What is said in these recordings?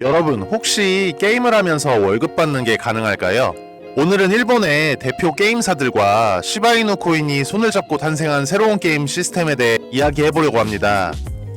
여러분, 혹시 게임을 하면서 월급 받는 게 가능할까요? 오늘은 일본의 대표 게임사들과 시바이누 코인이 손을 잡고 탄생한 새로운 게임 시스템에 대해 이야기해보려고 합니다.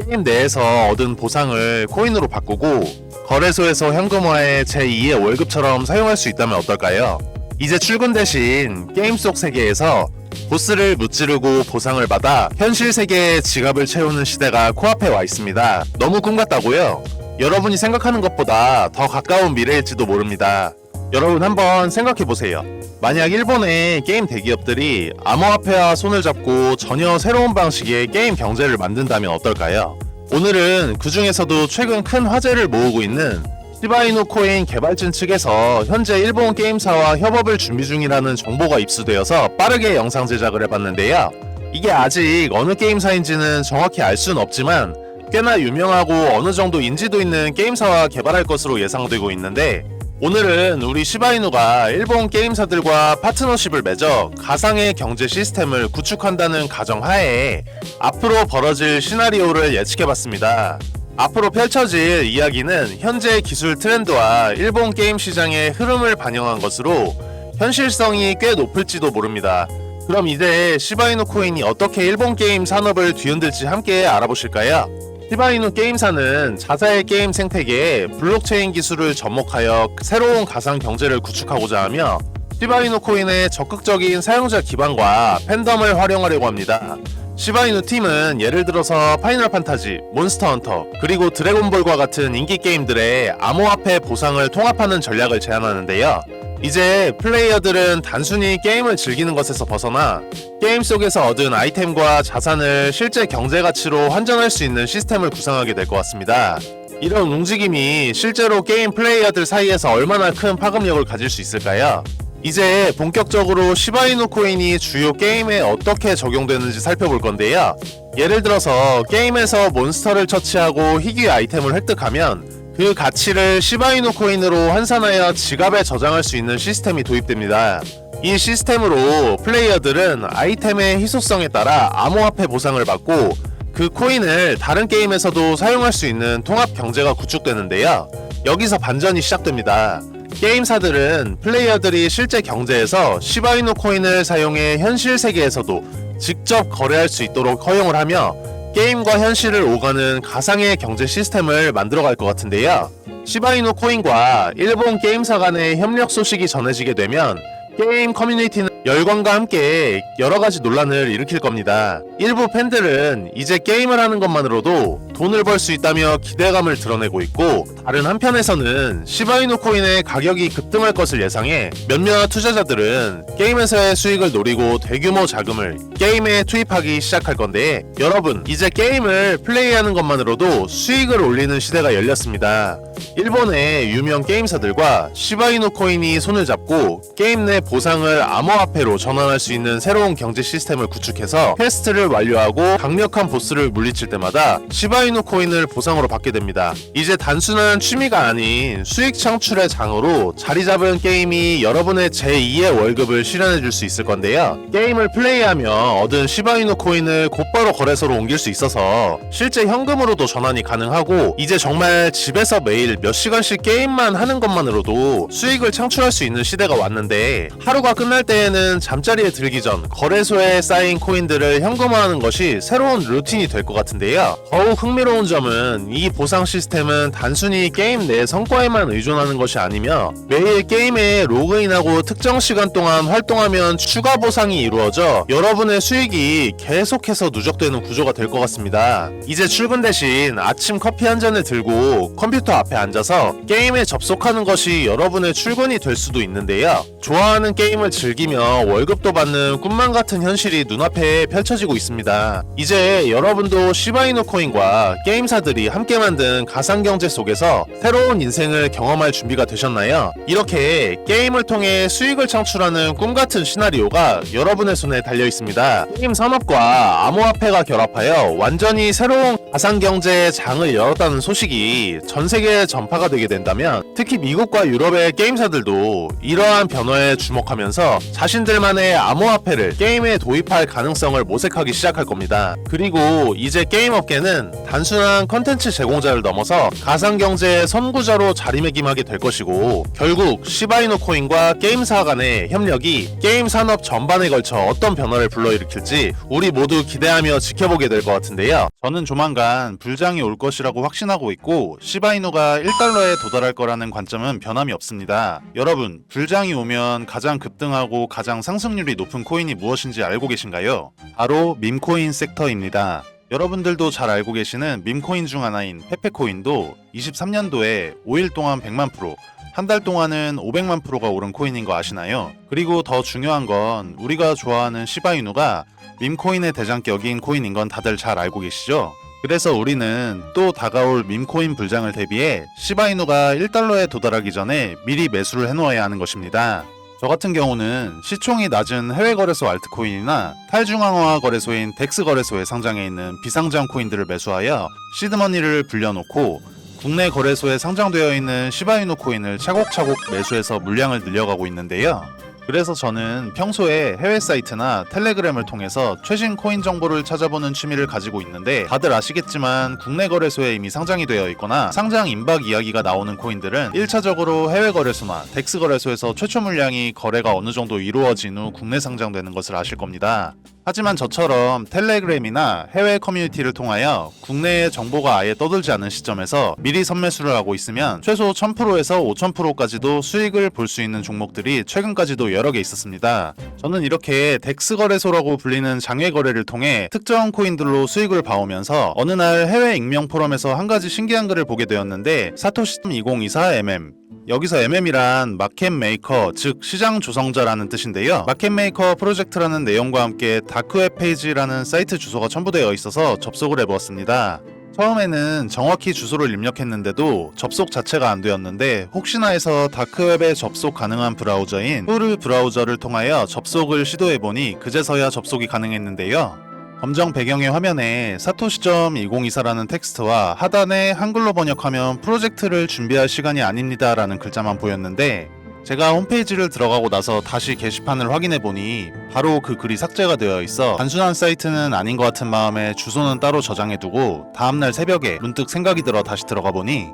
게임 내에서 얻은 보상을 코인으로 바꾸고 거래소에서 현금화해 제2의 월급처럼 사용할 수 있다면 어떨까요? 이제 출근 대신 게임 속 세계에서 보스를 무찌르고 보상을 받아 현실 세계의 지갑을 채우는 시대가 코앞에 와 있습니다. 너무 꿈 같다고요? 여러분이 생각하는 것보다 더 가까운 미래일지도 모릅니다. 여러분 한번 생각해보세요. 만약 일본의 게임 대기업들이 암호화폐와 손을 잡고 전혀 새로운 방식의 게임 경제를 만든다면 어떨까요? 오늘은 그 중에서도 최근 큰 화제를 모으고 있는 시바이누 코인 개발진 측에서 현재 일본 게임사와 협업을 준비 중이라는 정보가 입수되어서 빠르게 영상 제작을 해봤는데요. 이게 아직 어느 게임사인지는 정확히 알 수는 없지만 꽤나 유명하고 어느 정도 인지도 있는 게임사와 개발할 것으로 예상되고 있는데, 오늘은 우리 시바이누가 일본 게임사들과 파트너십을 맺어 가상의 경제 시스템을 구축한다는 가정하에 앞으로 벌어질 시나리오를 예측해봤습니다. 앞으로 펼쳐질 이야기는 현재 기술 트렌드와 일본 게임 시장의 흐름을 반영한 것으로 현실성이 꽤 높을지도 모릅니다. 그럼 이제 시바이누 코인이 어떻게 일본 게임 산업을 뒤흔들지 함께 알아보실까요? 시바이누 게임사는 자사의 게임 생태계에 블록체인 기술을 접목하여 새로운 가상 경제를 구축하고자 하며 시바이누 코인의 적극적인 사용자 기반과 팬덤을 활용하려고 합니다. 시바이누 팀은 예를 들어서 파이널 판타지, 몬스터 헌터, 그리고 드래곤볼과 같은 인기 게임들의 암호화폐 보상을 통합하는 전략을 제안하는데요. 이제 플레이어들은 단순히 게임을 즐기는 것에서 벗어나 게임 속에서 얻은 아이템과 자산을 실제 경제 가치로 환전할 수 있는 시스템을 구상하게 될 것 같습니다. 이런 움직임이 실제로 게임 플레이어들 사이에서 얼마나 큰 파급력을 가질 수 있을까요? 이제 본격적으로 시바이누 코인이 주요 게임에 어떻게 적용되는지 살펴볼 건데요. 예를 들어서 게임에서 몬스터를 처치하고 희귀 아이템을 획득하면 그 가치를 시바이누 코인으로 환산하여 지갑에 저장할 수 있는 시스템이 도입됩니다. 이 시스템으로 플레이어들은 아이템의 희소성에 따라 암호화폐 보상을 받고 그 코인을 다른 게임에서도 사용할 수 있는 통합 경제가 구축되는데요. 여기서 반전이 시작됩니다. 게임사들은 플레이어들이 실제 경제에서 시바이누 코인을 사용해 현실 세계에서도 직접 거래할 수 있도록 허용을 하며 게임과 현실을 오가는 가상의 경제 시스템을 만들어갈 것 같은데요. 시바이누 코인과 일본 게임사 간의 협력 소식이 전해지게 되면 게임 커뮤니티는 열광과 함께 여러가지 논란을 일으킬 겁니다. 일부 팬들은 이제 게임을 하는 것만으로도 돈을 벌 수 있다며 기대감을 드러내고 있고, 다른 한편에서는 시바이누 코인의 가격이 급등할 것을 예상해 몇몇 투자자들은 게임에서의 수익을 노리고 대규모 자금을 게임에 투입하기 시작할 건데, 여러분, 이제 게임을 플레이하는 것만으로도 수익을 올리는 시대가 열렸습니다. 일본의 유명 게임사들과 시바이누 코인이 손을 잡고 게임 내 보상을 암호화폐로 전환할 수 있는 새로운 경제 시스템을 구축해서 퀘스트를 완료하고 강력한 보스를 물리칠 때마다 시바이누 코인을 보상으로 받게 됩니다. 이제 단순한 취미가 아닌 수익 창출의 장으로 자리 잡은 게임이 여러분의 제2의 월급을 실현해줄 수 있을 건데요. 게임을 플레이하며 얻은 시바이누 코인을 곧바로 거래소로 옮길 수 있어서 실제 현금으로도 전환이 가능하고, 이제 정말 집에서 매일 몇 시간씩 게임만 하는 것만으로도 수익을 창출할 수 있는 시대가 왔는데, 하루가 끝날 때에는 잠자리에 들기 전 거래소에 쌓인 코인들을 현금화하는 것이 새로운 루틴이 될 것 같은데요. 더욱 흥미로운 점은 이 보상 시스템은 단순히 게임 내 성과에만 의존하는 것이 아니며 매일 게임에 로그인하고 특정 시간 동안 활동하면 추가 보상이 이루어져 여러분의 수익이 계속해서 누적되는 구조가 될 것 같습니다. 이제 출근 대신 아침 커피 한 잔을 들고 컴퓨터 앞에 앉아서 게임에 접속하는 것이 여러분의 출근이 될 수도 있는데요. 좋아하는 게임을 즐기며 월급도 받는 꿈만 같은 현실이 눈앞에 펼쳐지고 있습니다. 이제 여러분도 시바이누 코인과 게임사들이 함께 만든 가상경제 속에서 새로운 인생을 경험할 준비가 되셨나요? 이렇게 게임을 통해 수익을 창출하는 꿈같은 시나리오가 여러분의 손에 달려 있습니다. 게임 산업과 암호화폐가 결합하여 완전히 새로운 가상경제의 장을 열었다는 소식이 전 세계에 전파가 되게 된다면, 특히 미국과 유럽의 게임사들도 이러한 변화에 주목하면서 자신들만의 암호화폐를 게임에 도입할 가능성을 모색하기 시작할 겁니다. 그리고 이제 게임 업계는 단순한 컨텐츠 제공자를 넘어서 가상경제의 선구자로 자리매김하게 될 것이고, 결국 시바이누 코인과 게임사 간의 협력이 게임 산업 전반에 걸쳐 어떤 변화를 불러일으킬지 우리 모두 기대하며 지켜보게 될 것 같은데요. 저는 조만간 불장이 올 것이라고 확신하고 있고, 시바이누가 1달러에 도달할 거라는 관점은 변함이 없습니다. 여러분, 불장이 오면 가장 급등하고 가장 상승률이 높은 코인이 무엇인지 알고 계신가요? 바로 밈코인 섹터입니다. 여러분들도 잘 알고 계시는 밈코인 중 하나인 페페코인도 23년도에 5일 동안 100만 프로, 한 달 동안은 500만 프로가 오른 코인인 거 아시나요? 그리고 더 중요한 건 우리가 좋아하는 시바이누가 밈코인의 대장격인 코인인 건 다들 잘 알고 계시죠? 그래서 우리는 또 다가올 밈코인 불장을 대비해 시바이누가 1달러에 도달하기 전에 미리 매수를 해놓아야 하는 것입니다. 저 같은 경우는 시총이 낮은 해외 거래소 알트코인이나 탈중앙화 거래소인 덱스 거래소에 상장해 있는 비상장 코인들을 매수하여 시드머니를 불려놓고, 국내 거래소에 상장되어 있는 시바이누 코인을 차곡차곡 매수해서 물량을 늘려가고 있는데요. 그래서 저는 평소에 해외 사이트나 텔레그램을 통해서 최신 코인 정보를 찾아보는 취미를 가지고 있는데, 다들 아시겠지만 국내 거래소에 이미 상장이 되어 있거나 상장 임박 이야기가 나오는 코인들은 1차적으로 해외 거래소나 덱스 거래소에서 최초 물량이 거래가 어느 정도 이루어진 후 국내 상장되는 것을 아실 겁니다. 하지만 저처럼 텔레그램이나 해외 커뮤니티를 통하여 국내의 정보가 아예 떠들지 않은 시점에서 미리 선매수를 하고 있으면 최소 1000%에서 5000%까지도 수익을 볼 수 있는 종목들이 최근까지도 여러 개 있었습니다. 저는 이렇게 덱스 거래소라고 불리는 장외 거래를 통해 특정 코인들로 수익을 봐오면서 어느 날 해외 익명 포럼에서 한 가지 신기한 글을 보게 되었는데, 사토시2024mm, 여기서 MM이란 마켓 메이커, 즉 시장 조성자라는 뜻인데요. 마켓 메이커 프로젝트라는 내용과 함께 다크웹 페이지라는 사이트 주소가 첨부되어 있어서 접속을 해보았습니다. 처음에는 정확히 주소를 입력했는데도 접속 자체가 안 되었는데, 혹시나 해서 다크웹에 접속 가능한 브라우저인 후르 브라우저를 통하여 접속을 시도해보니 그제서야 접속이 가능했는데요. 검정 배경의 화면에 사토시.2024라는 텍스트와 하단에 한글로 번역하면 프로젝트를 준비할 시간이 아닙니다 라는 글자만 보였는데, 제가 홈페이지를 들어가고 나서 다시 게시판을 확인해보니 바로 그 글이 삭제가 되어 있어 단순한 사이트는 아닌 것 같은 마음에 주소는 따로 저장해두고 다음날 새벽에 문득 생각이 들어 다시 들어가 보니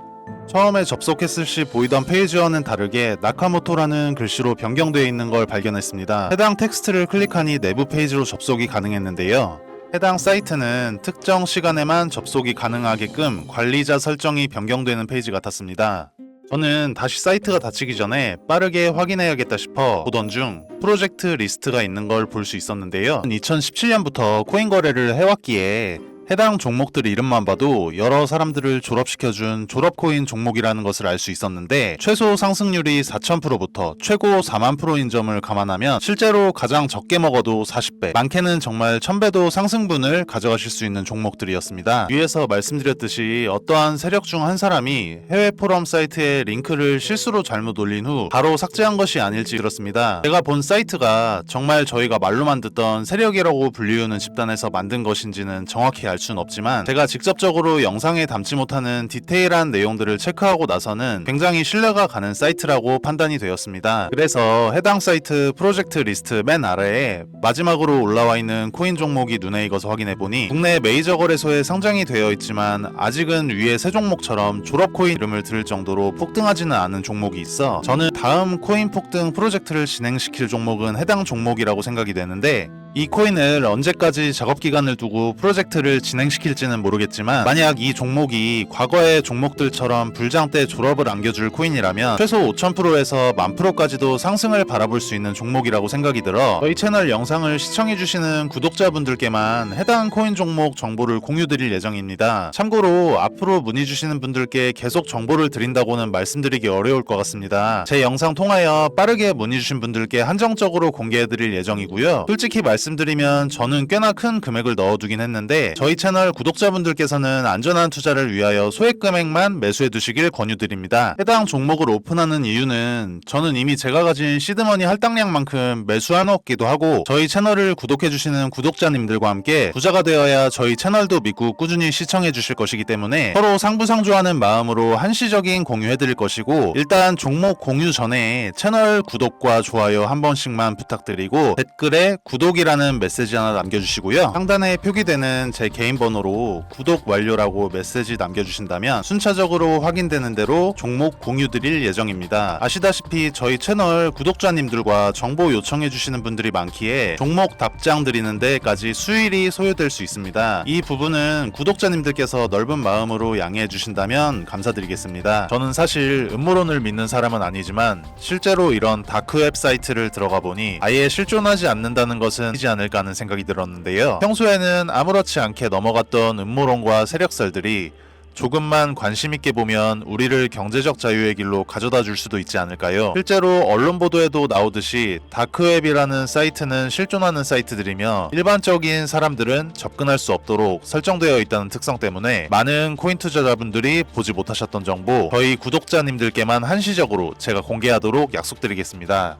처음에 접속했을 시 보이던 페이지와는 다르게 나카모토라는 글씨로 변경되어 있는 걸 발견했습니다. 해당 텍스트를 클릭하니 내부 페이지로 접속이 가능했는데요. 해당 사이트는 특정 시간에만 접속이 가능하게끔 관리자 설정이 변경되는 페이지 같았습니다. 저는 다시 사이트가 닫히기 전에 빠르게 확인해야겠다 싶어 보던 중 프로젝트 리스트가 있는 걸 볼 수 있었는데요. 2017년부터 코인 거래를 해왔기에 해당 종목들 이름만 봐도 여러 사람들을 졸업시켜준 졸업코인 종목이라는 것을 알 수 있었는데, 최소 상승률이 4000%부터 최고 40000%인 점을 감안하면 실제로 가장 적게 먹어도 40배, 많게는 정말 1000배도 상승분을 가져가실 수 있는 종목들이었습니다. 위에서 말씀드렸듯이 어떠한 세력 중 한 사람이 해외 포럼 사이트에 링크를 실수로 잘못 올린 후 바로 삭제한 것이 아닐지 들었습니다. 제가 본 사이트가 정말 저희가 말로만 듣던 세력이라고 불리우는 집단에서 만든 것인지는 정확히 알 수는 없지만, 제가 직접적으로 영상에 담지 못하는 디테일한 내용들을 체크하고 나서는 굉장히 신뢰가 가는 사이트라고 판단이 되었습니다. 그래서 해당 사이트 프로젝트 리스트 맨 아래에 마지막으로 올라와 있는 코인 종목이 눈에 익어서 확인해보니 국내 메이저 거래소에 상장이 되어 있지만 아직은 위에 세 종목처럼 졸업코인 이름을 들을 정도로 폭등하지는 않은 종목이 있어 저는 다음 코인 폭등 프로젝트를 진행시킬 종목은 해당 종목이라고 생각이 되는데, 이 코인을 언제까지 작업기간을 두고 프로젝트를 진행시킬지는 모르겠지만, 만약 이 종목이 과거의 종목들처럼 불장 때 졸업을 안겨줄 코인이라면 최소 5000%에서 10,000%까지도 상승을 바라볼 수 있는 종목이라고 생각이 들어 저희 채널 영상을 시청해주시는 구독자분들께만 해당 코인 종목 정보를 공유드릴 예정입니다. 참고로 앞으로 문의주시는 분들께 계속 정보를 드린다고는 말씀드리기 어려울 것 같습니다. 제 영상 통하여 빠르게 문의주신 분들께 한정적으로 공개해드릴 예정이고요. 솔직히 말씀드리면 저는 꽤나 큰 금액을 넣어두긴 했는데, 저희 채널 구독자분들께서는 안전한 투자를 위하여 소액 금액만 매수해 두시길 권유드립니다. 해당 종목을 오픈하는 이유는 저는 이미 제가 가진 시드머니 할당량만큼 매수해놓기도 하고, 저희 채널을 구독해주시는 구독자님들과 함께 부자가 되어야 저희 채널도 믿고 꾸준히 시청해주실 것이기 때문에 서로 상부상조하는 마음으로 한시적인 공유해드릴 것이고, 일단 종목 공유 전에 채널 구독과 좋아요 한 번씩만 부탁드리고 댓글에 구독이란 구독이라는 메시지 하나 남겨주시고요. 상단에 표기되는 제 개인 번호로 구독 완료라고 메시지 남겨주신다면 순차적으로 확인되는 대로 종목 공유 드릴 예정입니다. 아시다시피 저희 채널 구독자님들과 정보 요청해주시는 분들이 많기에 종목 답장 드리는 데까지 수일이 소요될 수 있습니다. 이 부분은 구독자님들께서 넓은 마음으로 양해해 주신다면 감사드리겠습니다. 저는 사실 음모론을 믿는 사람은 아니지만 실제로 이런 다크웹 사이트를 들어가 보니 아예 실존하지 않는다는 것은 이지 않을까 하는 생각이 들었는데요. 평소에는 아무렇지 않게 넘어갔던 음모론과 세력설들이 조금만 관심 있게 보면 우리를 경제적 자유의 길로 가져다 줄 수도 있지 않을까요? 실제로 언론 보도에도 나오듯이 다크웹이라는 사이트는 실존하는 사이트들이며 일반적인 사람들은 접근할 수 없도록 설정되어 있다는 특성 때문에 많은 코인 투자자분들이 보지 못하셨던 정보 저희 구독자님들께만 한시적으로 제가 공개하도록 약속드리겠습니다.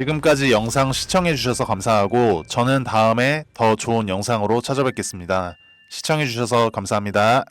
지금까지 영상 시청해주셔서 감사하고 저는 다음에 더 좋은 영상으로 찾아뵙겠습니다. 시청해주셔서 감사합니다.